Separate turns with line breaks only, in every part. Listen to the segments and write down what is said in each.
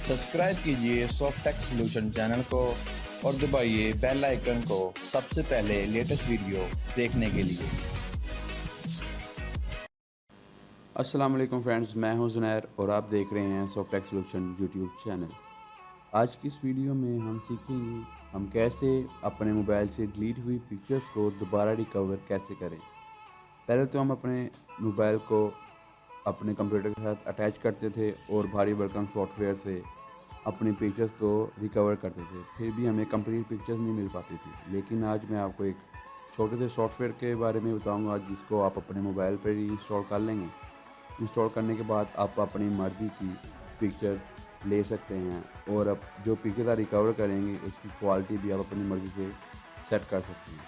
Subscribe कीजिए Softech solution channel को और दबाइए बेल आइकन को सबसे पहले लेटेस्ट वीडियो देखने के लिए।
अस्सलाम वालेकुम फ्रेंड्स, मैं हूं जुनैर और आप देख रहे हैं सॉफ्टेक सॉल्यूशन यूट्यूब चैनल। आज की इस वीडियो में हम सीखेंगे हम कैसे अपने मोबाइल से डिलीट हुई पिक्चर्स को दोबारा रिकवर कैसे करें। पहले तो हम अपने मोबाइल को अपने कंप्यूटर के साथ अटैच करते थे और भारी भरकम सॉफ्टवेयर से अपनी पिक्चर्स को रिकवर करते थे, फिर भी हमें कंप्लीट पिक्चर्स नहीं मिल पाती थी। लेकिन आज मैं आपको एक छोटे से सॉफ्टवेयर के बारे में बताऊंगा जिसको आप अपने मोबाइल पर ही इंस्टॉल कर लेंगे। इंस्टॉल करने के बाद आप अपनी मर्ज़ी की पिक्चर ले सकते हैं और अब जो पिक्चर आप रिकवर करेंगे उसकी क्वालिटी भी आप अपनी मर्ज़ी से सेट कर सकते हैं।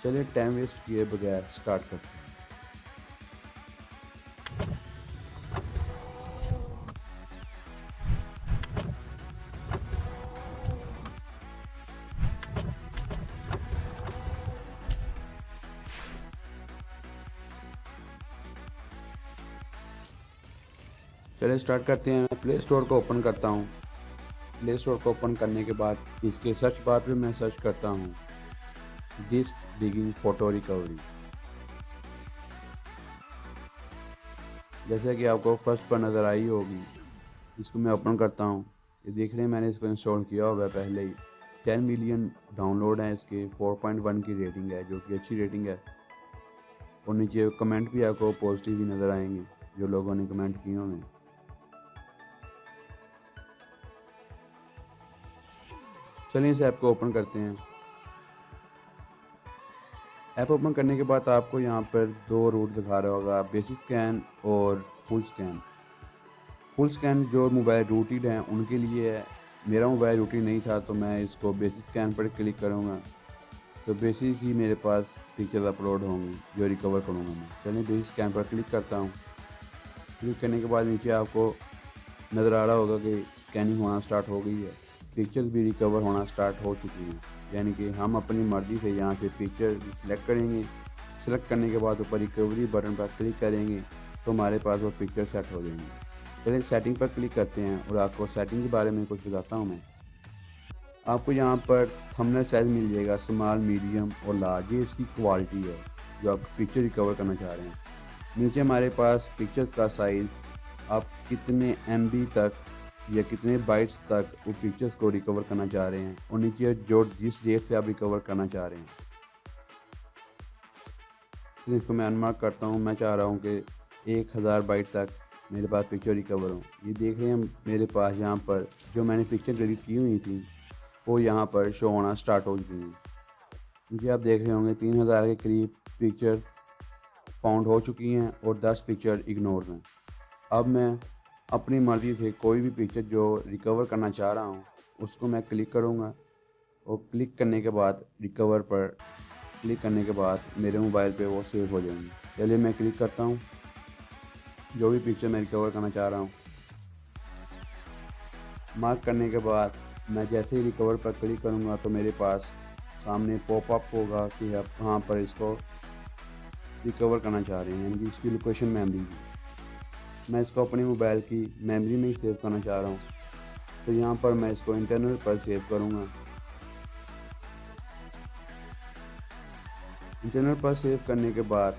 चलिए टाइम वेस्ट किए बगैर स्टार्ट करते हैं। चलिए स्टार्ट करते हैं। मैं प्ले स्टोर को ओपन करता हूँ। प्ले स्टोर को ओपन करने के बाद इसके सर्च बार पे मैं सर्च करता हूँ डिस्क डिगिंग फ़ोटो रिकवरी। जैसे कि आपको फर्स्ट पर नज़र आई होगी, इसको मैं ओपन करता हूँ। ये देख रहे हैं मैंने इसको इंस्टॉल किया हुआ है पहले ही। 10 मिलियन डाउनलोड हैं इसके, 4.1 की रेटिंग है जो कि अच्छी रेटिंग है। और नीचे कमेंट भी आपको पॉजिटिव ही नज़र आएंगे जो लोगों ने कमेंट किए होंगे। चलिए इस ऐप को ओपन करते हैं। ऐप ओपन करने के बाद आपको यहाँ पर दो रूट दिखा रहा होगा, बेसिक स्कैन और फुल स्कैन। फुल स्कैन जो मोबाइल रूटेड हैं उनके लिए है। मेरा मोबाइल रूटेड नहीं था तो मैं इसको बेसिक स्कैन पर क्लिक करूँगा तो बेसिक ही मेरे पास पिक्चर अपलोड होंगी जो रिकवर करूँगा मैं। चलिए बेसिक स्कैन पर क्लिक करता हूँ। क्लिक करने के बाद नीचे आपको नज़र आ रहा होगा कि स्कैनिंग होना स्टार्ट हो गई है। पिक्चर भी रिकवर होना स्टार्ट हो चुकी हैं, यानी कि हम अपनी मर्ज़ी से यहाँ से पिक्चर सिलेक्ट करेंगे। सिलेक्ट करने के बाद ऊपर रिकवरी बटन पर क्लिक करेंगे तो हमारे पास वो पिक्चर सेट हो जाएंगे। चलिए सेटिंग पर क्लिक करते हैं और आपको सेटिंग के बारे में कुछ बताता हूँ मैं। आपको यहाँ पर थंबनेल साइज़ मिल जाएगा, स्मॉल, मीडियम और लार्ज। ये इसकी क्वालिटी है जो आप पिक्चर रिकवर करना चाह रहे हैं। नीचे हमारे पास पिक्चर्स का साइज़, आप कितने MB तक या कितने बाइट्स तक वो पिक्चर्स को रिकवर करना चाह रहे हैं, और नीचे जो जिस डेट से आप रिकवर करना चाह रहे हैं। तो इसको मैं अनमार्क करता हूँ। मैं चाह रहा हूँ कि 1000 बाइट तक मेरे पास पिक्चर रिकवर हो। ये देख रहे हैं मेरे पास यहाँ पर जो मैंने पिक्चर डिलीट की हुई थी वो यहाँ पर शो होना स्टार्ट हो चुकी हैं। क्योंकि आप देख रहे होंगे 3000 के करीब पिक्चर फाउंड हो चुकी हैं और 10 पिक्चर इग्नोर हैं। अब मैं अपनी मर्ज़ी से कोई भी पिक्चर जो रिकवर करना चाह रहा हूँ उसको मैं क्लिक करूँगा और क्लिक करने के बाद रिकवर पर क्लिक करने के बाद मेरे मोबाइल पे वो सेव हो जाएंगी। चलिए मैं क्लिक करता हूँ जो भी पिक्चर मैं रिकवर करना चाह रहा हूँ। मार्क करने के बाद मैं जैसे ही रिकवर पर क्लिक करूँगा तो मेरे पास सामने पॉपअप होगा कि आप कहाँ पर इसको रिकवर करना चाह रहे हैं, यानी कि इसकी लोकेशन मेमोरी की। मैं इसको अपने मोबाइल की मेमोरी में ही सेव करना चाह रहा हूँ तो यहाँ पर मैं इसको इंटरनल पर सेव करूँगा। इंटरनल पर सेव करने के बाद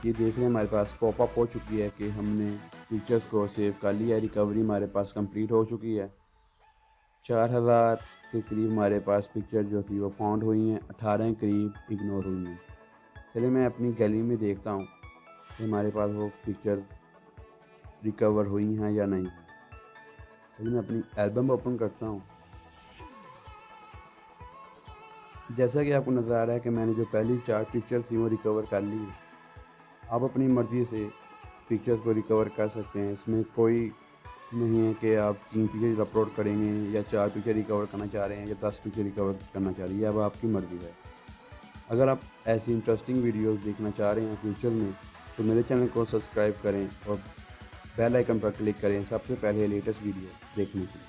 ये देख रहे हैं हमारे पास पॉपअप हो चुकी है कि हमने पिक्चर्स को सेव कर लिया है। रिकवरी हमारे पास कंप्लीट हो चुकी है। 4000 के करीब हमारे पास पिक्चर जो थी वो फाउंड हुई हैं, 18 के करीब इग्नोर हुई हैं। चलिए मैं अपनी गैलरी में देखता हूँ कि हमारे पास वो पिक्चर रिकवर हुई हैं या नहीं। चलिए मैं अपनी एल्बम ओपन करता हूँ। जैसा कि आपको नज़र आ रहा है कि मैंने जो पहली 4 पिक्चर्स थी वो रिकवर कर ली है। आप अपनी मर्ज़ी से पिक्चर्स को रिकवर कर सकते हैं। इसमें कोई नहीं है कि आप 3 पिक्चर अपलोड करेंगे या 4 पिक्चर रिकवर करना चाह रहे हैं या 10 पिक्चर रिकवर करना चाह रही है। अब आपकी मर्ज़ी है। अगर आप ऐसी इंटरेस्टिंग वीडियोस देखना चाह रहे हैं फ्यूचर में तो मेरे चैनल को सब्सक्राइब करें और बेल आइकन पर क्लिक करें सबसे पहले लेटेस्ट वीडियो देखने के लिए।